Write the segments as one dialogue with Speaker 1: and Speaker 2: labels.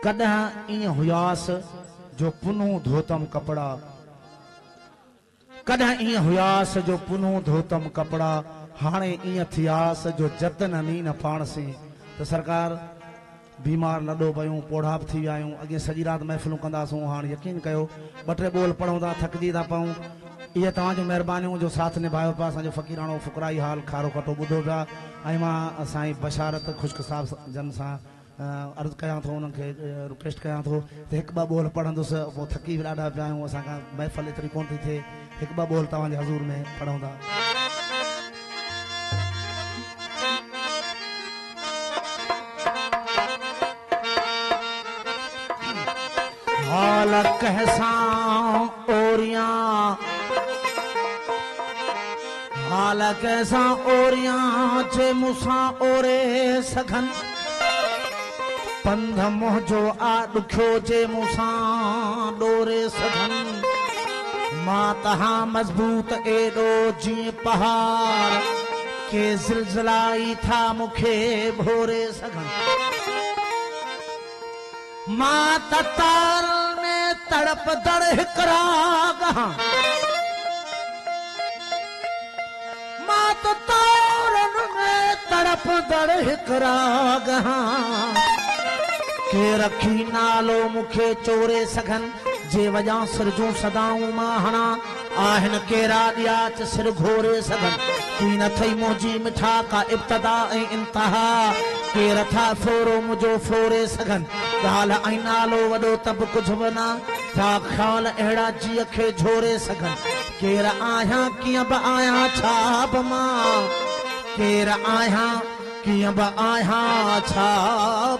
Speaker 1: कॾहिं ईअं हुयास जो पुनूं धोतम कपड़ा, कॾहिं ईअं हुयास जो पुनूं धोतम कपड़ा, हाणे ईअं थियास जो जतन नी न पाण से। तो सरकार बीमार लॾो पयूं, पोढ़ा बि थी विया आहियूं। अॻे सॼी राति महफ़िलूं कंदासूं, हाणे यकीन कयो ॿ टे ॿोल पढ़ूं था, थकिजी था पऊं। इहे तव्हांजो महिरबानियूं जो साथ निभायो पिया। असांजो फ़क़ीराणो फ़ुकराई हाल खारो खटो ॿुधो पिया। ऐं मां साईं बशारत ख़ुश्क साहब जन सां अर्ज़ु कयां थो, उन्हनि खे रिक्वेस्ट कयां थो त हिकु ॿ ॿोल पढ़ंदुसि। पोइ थकी बि ॾाढा पिया आहियूं, असांखां महफ़िल एतिरी कोन थी थिए। हिकु ॿ ॿोल तव्हांजे हज़ूर में पढ़ूं था। हाल कैसां ओरियां, हाल कैसां ओरियां जे मूंसां ओरे सघन, पंध मुंहिंजो आ ॾुखियो जे मूंसां ॾोरे सघन। मां तहां मज़बूत एॾो जीअं पहाड़ के ज़िलज़िलाई था मूंखे भोरे सघन। मां त तारनि में तड़पदड़ हिकु राग हां, मां त तारनि में तड़पदड़ हिकु राग हां। के रखी नालो मूंखे चोरे सघन, जे वॼां सिर जूं सदाऊं मां हणा। आहिनि केरा ॾियाच सिर घोरे सघन, की न थई मुंहिंजी मिठा का इब्तदा ऐं इंतहा। केर था फोरो मुंहिंजो फोरे सघन, ॻाल्हि ऐं नालो वॾो त बि कुझु बि न। छा ख़्याल अहिड़ा जीअ खे झोरे सघन, केर आहियां कीअं बि आहियां छा बि मां। केर आहियां कीअं बि आहियां छा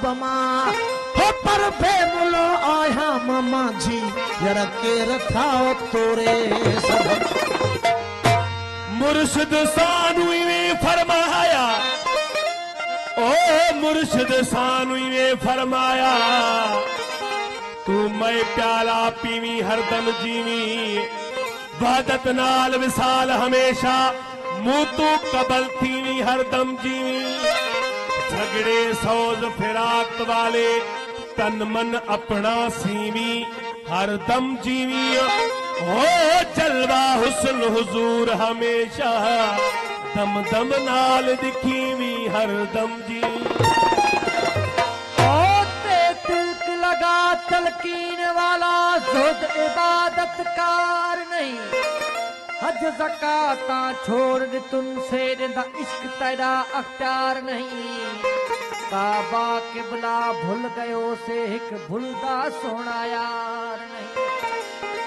Speaker 1: बि मां, हो पर बेमुलो आहियां मामा जी यार केर था तोरे सघन।
Speaker 2: मुर्शिद सानू में फरमाया, ओ मुर्शिद सानू में फरमाया, तू मैं प्याला पीवी हरदम जीवी, वहदत नाल विसाल हमेशा, मुँह तू कबल थीवी हरदम जीवी। झगड़े सौज फिराक वाले तन मन अपना सीवी हरदम जीवी। हो जलवा हुस्न हुजूर हमेशा, दम दम नाल दिखीवी हरदम जी।
Speaker 3: तिलक लगा तलकीन वाला जुद इबादत कार नहीं, हज ज़काता छोड़ दे तुमसे दा इश्क तेरा अख्तियार नहीं। काबा किबला भूल गयो से एक भूलदा सोना यार नहीं,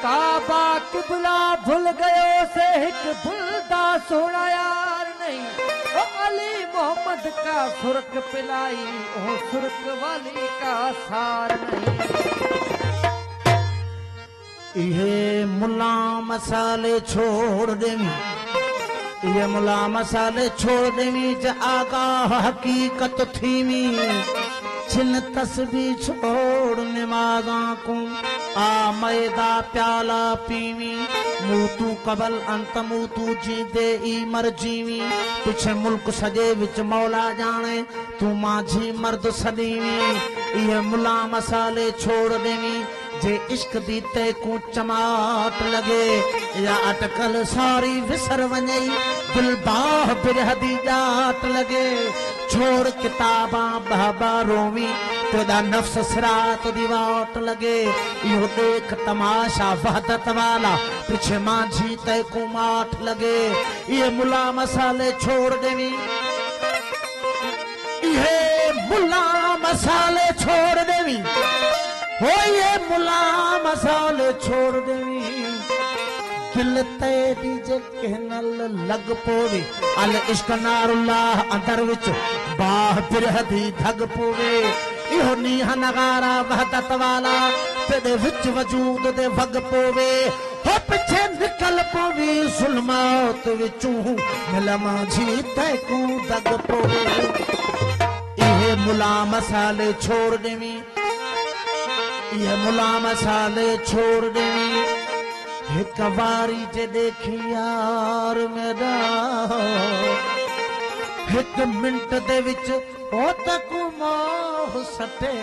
Speaker 3: काबा किबला भूल गयो से एक भूलदा सोना यार नहीं। ओ अली मोहम्मद का सुरख पिलाई, ओ सुरख वाली का सार नहीं।
Speaker 1: ये मुला मसाले छोड़ देवी, ये मुला मसाले छोड़ देवी, ज आगाह हकीकत थीवी। छिन तस्बी छोड़ नमाज़ा को, आ मैदा प्याला पीवी। मूतू कबल अंत मूतू जी दे ई मर जीवी। पिछे मुल्क सजे विच मौला जाने, तू माझी मर्द सदीवी। ये मुला मसाले छोड़ देवी, जे इश्क दी ते को चमाट लगे, या अटकल सारी विसर वञई, दिल बाह बिरह दी जाट लगे। छोड़ किताबा बाबा रोवी, तेरा नफ्स सिरात दी वाट लगे। यो देख तमाशा वहदत वाला, पीछे माझी ते को माठ लगे। ये मुला मसाले छोड़ देवी, ये मुला मसाले छोड़ देवी, हो ये मुला मसाले छोड़ देवी। दिल तेरी जे कहनल लग पोवे, अल इश्क नारुल्लाह अंदर विच बाह बिरह दी धग पोवे। इहो नीह नगारा वहदत वाला, तेरे विच वजूद दे वग पोवे। हो पिछे निकल पोवी सुलमात विचू, मिल माझी तैकू दग पोवे। इहे मुला मसाले छोड़ देवी, ये मुला मसाले छोड़ देवी। एक बारी जे देखी यार मेरा, एक मिनट दे विच ओ तक सटे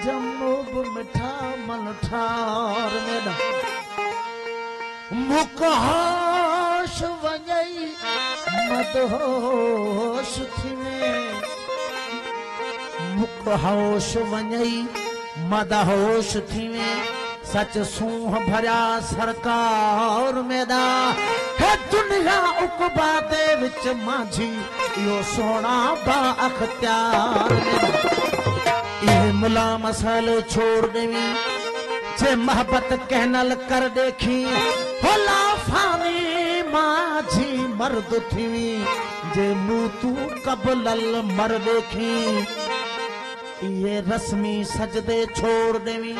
Speaker 1: जमोब मिठा मन ठार मेरा मुकहोश वञई मदहोश थी में मुकहोश वञई मदहोश थी में सच सूह भरिया सरकार मेरा है दुनिया उकबा दे विच माझी यो सोना बा अख्तियार मेरा ये मुला मसल छोड़ देवी जे मोहब्बत कहनल कर देखी होला फानी माझी मर्द थी जे मुँह तू कबलल मर देखी ये रस्मी सजदे छोड़ देवी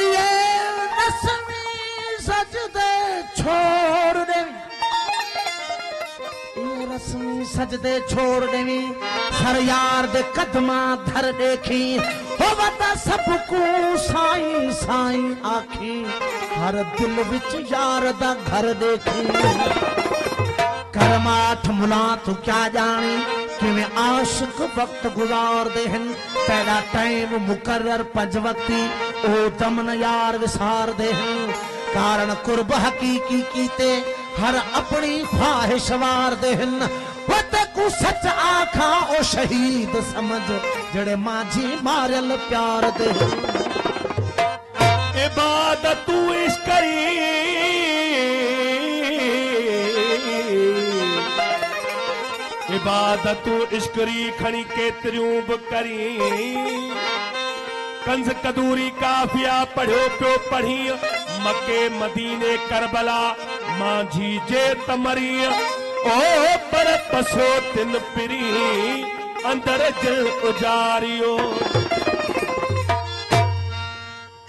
Speaker 1: ये रस्मी सजदे छोड़ देवी ये रस्मी सजदे छोड़ देवी सर यार दे कदमा धर देखी हो बता सबको साईं साईं आखी हर दिल विच यार दा घर देखी करमाठ मुला तू क्या जानी कि मैं आशिक वक्त गुजार दे हन पैदा टाइम मुकर्रर पंज वक्ती ओ दमन यार विसार दे हन कारण कुर्ब हकीकी कीते हर अपनी ख्वाहिश वार दे हन वते को सच आखा ओ शहीद समझ जड़े माझी मारल प्यार दे
Speaker 2: इबादत तू इश्करी इबादत तू इश्करी खणी केतरियूं बि करी कंज कदूरी काफिया पढ़ियो पियो पढ़ी मके मदीने करबला माझी जे तमरी ओ पर पसो तिन पिरी अंदर दिल उजारियो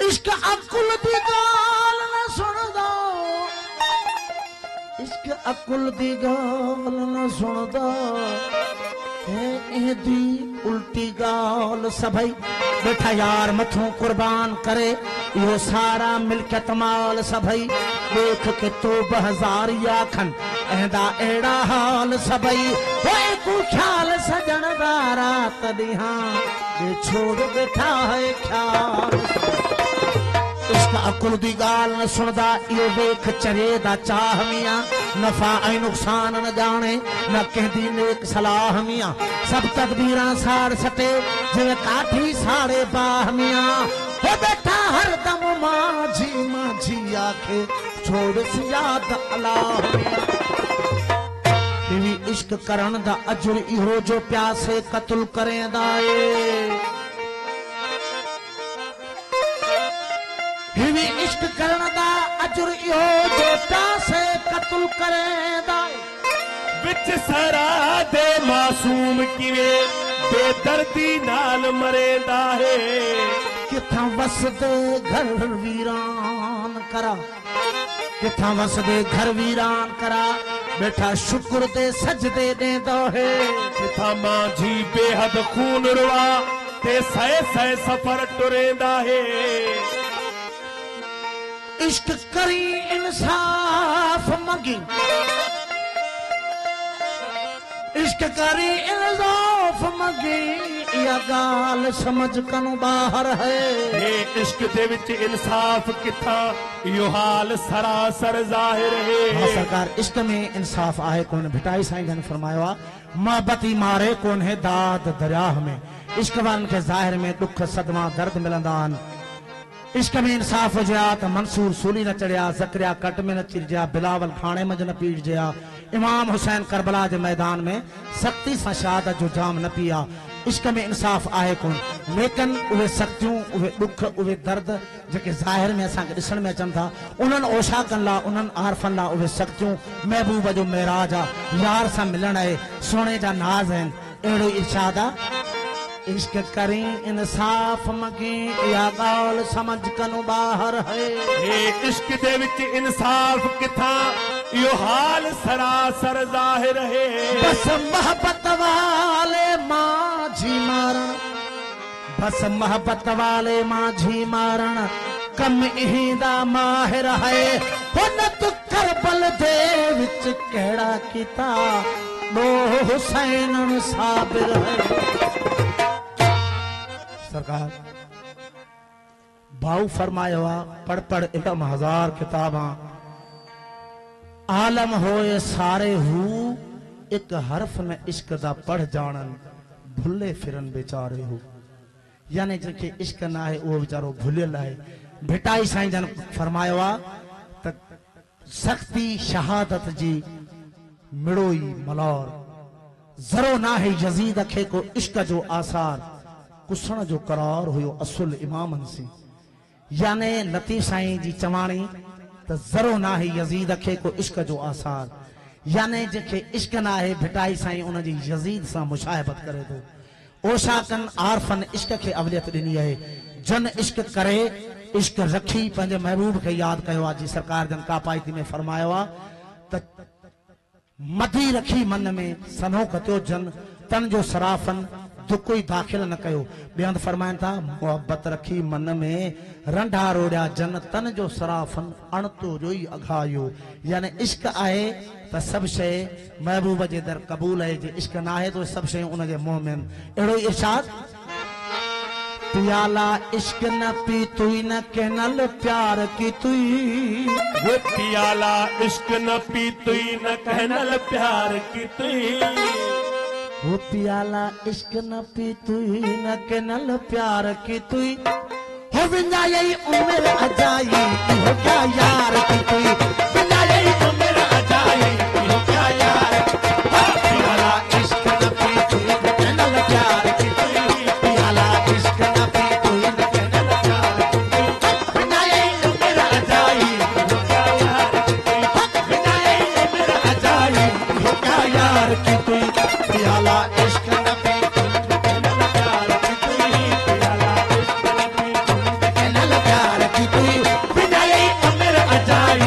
Speaker 1: इश्क अकुल दी गाल न सुनदा इश्क अकुल दी गाल न सुनदा एदी उल्टी गाल सभई बैठा यार मथों कुर्बान करे यो सारा मिलकत माल सभई देख के तो 2000 याखन एदा एड़ा हाल सभई होए को ख्याल सजन दारा तदिहा ये छोड़ बैठा है ख्याल इसका अकुल दी गाल न सुनदा यो वेख चरे दा चाह मियां नफा ऐ नुकसान न जाने न कहदी नेक सलाह मियां सब तकदीरां साड़ सटे जिवे काठी साड़े बाह मियां हो बैठा हर दम माझी माझी आखे छोड़ सी याद अल्लाह मियां बीवी इश्क करण दा अजर इहो जो प्यासे कत्ल करेंदा ए बीवी इश्क करण दा अजर इहो जो प्यासे कत्ल करेंदा
Speaker 2: विच सरा दे मासूम किवे बेदर्दी नाल मरेंदा है
Speaker 1: किथा वसदे घर वीरान करा किथा वसदे घर वीरान करा बैठा शुक्र दे सजदे देंदा है
Speaker 2: किथा माझी बेहद खून रुआ ते सहे सहे सफर टुरेंदा है
Speaker 1: इश्क करी इंसाफ मंगी इश्क करी इंसाफ मंगी या गाल समझ कनु बाहर है
Speaker 2: ये इश्क दे विच इंसाफ किथा यो हाल सरासर जाहिर है
Speaker 1: हाँ सरकार इश्क में इंसाफ आए कौन भिटाई साईं जन फरमाया मोहब्बती मारे कौन है दाद दरिया में इश्क वालन के जाहिर में दुख सदमा दर्द मिलंदान इश्क में इंसाफ हो जया तो मंसूर सूली न चढ़िया जकरिया कट में न चिर जया बिलावल खाने मज न पीट जया इमाम हुसैन करबला के मैदान में सख्ती से शहादत जो जाम न पिया इश्क में इंसाफ आए कौन लेकिन उहे सख्तियों उहे दुख उहे दर्द जेके जाहिर में असां ॾिसण में अचनि था उन्हनि ओशाकनि ला उन्हनि आरफनि ला उहे सख्तियूं महबूब जो मेराज आ यार सां मिलण आहे सोने जा नाज़ आहिनि अहिड़ो इरशाद आ इश्क करी इंसाफ मगी या गाल समझ कनु बाहर है
Speaker 2: ये इश्क दे विच इंसाफ किथा यो हाल सरासर जाहिर है
Speaker 1: बस मोहब्बत वाले माझी मारण बस मोहब्बत वाले माझी मारण कम इहिंदा माहिर है हुन तू करबल दे विच केड़ा कीता दो हुसैन साबिर है। सरकार भाऊ फरमायो पढ़ पढ़ इल्म हजार किताबा आलम होए सारे हू एक हरफ में इश्क दा पढ़ जानन भुले फिरन बेचारे हो। यानी जंहिंखे इश्क ना है वो बेचारो भुलियल है। भिटाई साईं जन फरमायो त सख्ती शहादत जी मिड़ोई मलौर जरो ना है यजीद खे को इश्क जो आसार कुसण जो करार हुयो असुल इमामन से। याने लतीफ साईं जी चवाणी त जरो ना है यजीद खे को इश्क जो आसार। याने जंहिंखे इश्क ना है भिटाई साईं उन जी यजीद सां मुशाहबत करे थो। ओशाकन आरफन इश्क खे अवलियत ॾिनी आहे। जन इश्क करे इश्क रखी पंहिंजे महबूब खे यादि कयो आहे। जी सरकार जन कापायती में फरमायो आहे त मधी रखी मन में सनो कतियो जन तन जो सराफन दुकोई दाखिल न कयो। बेहंद फरमाइन था मोहब्बत रखी मन में रंढा रोड़िया जन तन जो सराफन अणतो जोई अघायो। यानी इश्क आहे त सब शइ महबूब जे दर कबूल है। जे इश्क ना है तो सब शइ उन जे मुंह में। एड़ो इरशाद पियाला इश्क न पी तुई न कहनल प्यार की तुई।
Speaker 2: वो पियाला इश्क न पी तुई न कहनल प्यार की तुई।
Speaker 1: वो पियाला इश्क न पी तुई न कहनल प्यार की तुई। हो विंजाई उम्र अजाई हो क्या यार की तुई। विंजाई उम्र अजाई हो क्या यार। पियाला इश्क न पी तुई न कहनल प्यार की तुई। पियाला इश्क न पी तुई न कहनल प्यार की तुई। विंजाई उम्र अजाई हो क्या यार की तुई। विंजाई उम्र अजाई हो क्या यार की तुई। पियाला इश्क न पी तुई न कहनल प्यार की तुई। पियाला इश्क न पी तुई न कहनल प्यार की तुई। विंजाई उम्र अजाई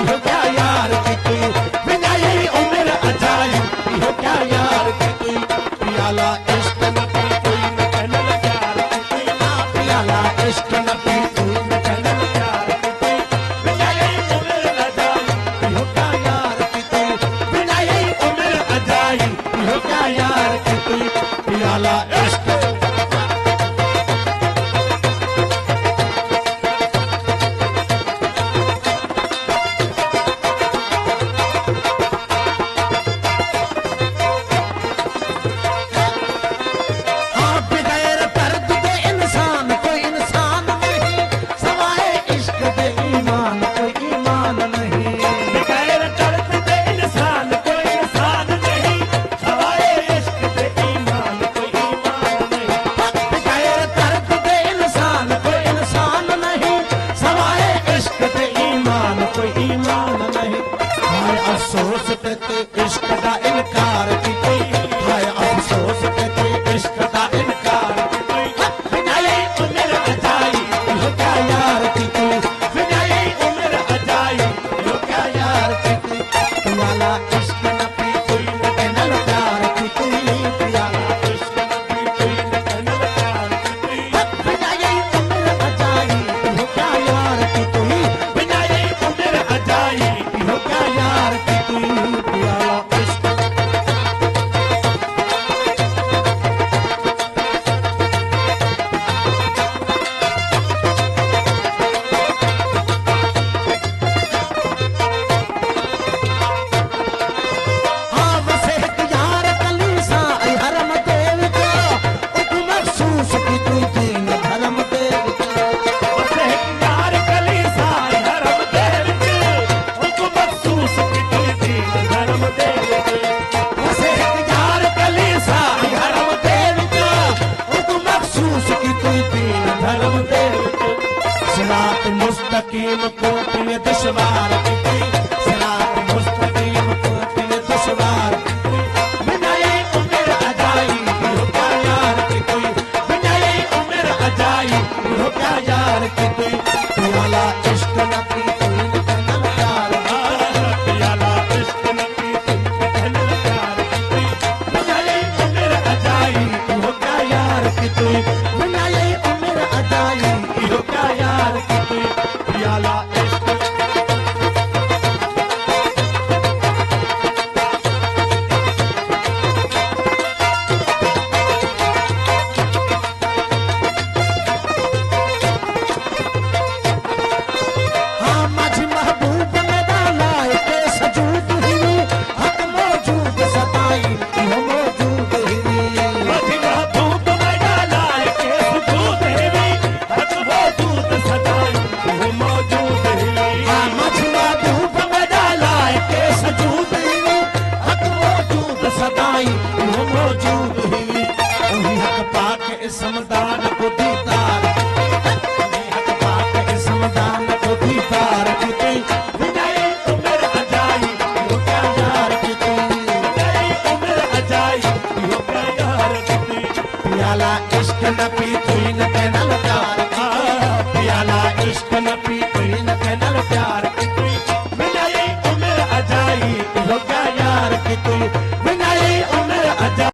Speaker 1: हो क्या यार की तुई। विंजाई उम्र अजाई हो क्या यार की तुई। पियाला इश्क न पी तुई न कहनल प्यार की तुई। पियाला इश्क न पी तुई न कहनल प्यार की तुई। विंजाई उम्र अजाई हो क्या यार की तुई। विंजाई उम्र अजाई हो क्या यार की तुई। पियाला इश्क हाँ बगैर दर्द के इंसान कोई इंसान नहीं। सवाए इश्क दे ईमान कोई ईमान नहीं।
Speaker 2: बगैर दर्द दे इंसान कोई इंसान नहीं। सवाए इश्क दे ईमान कोई ईमान नहीं। हो प्यार दी
Speaker 1: प्याला इश्क न पी तू इन ते नाल प्यार
Speaker 2: प्याला इश्क न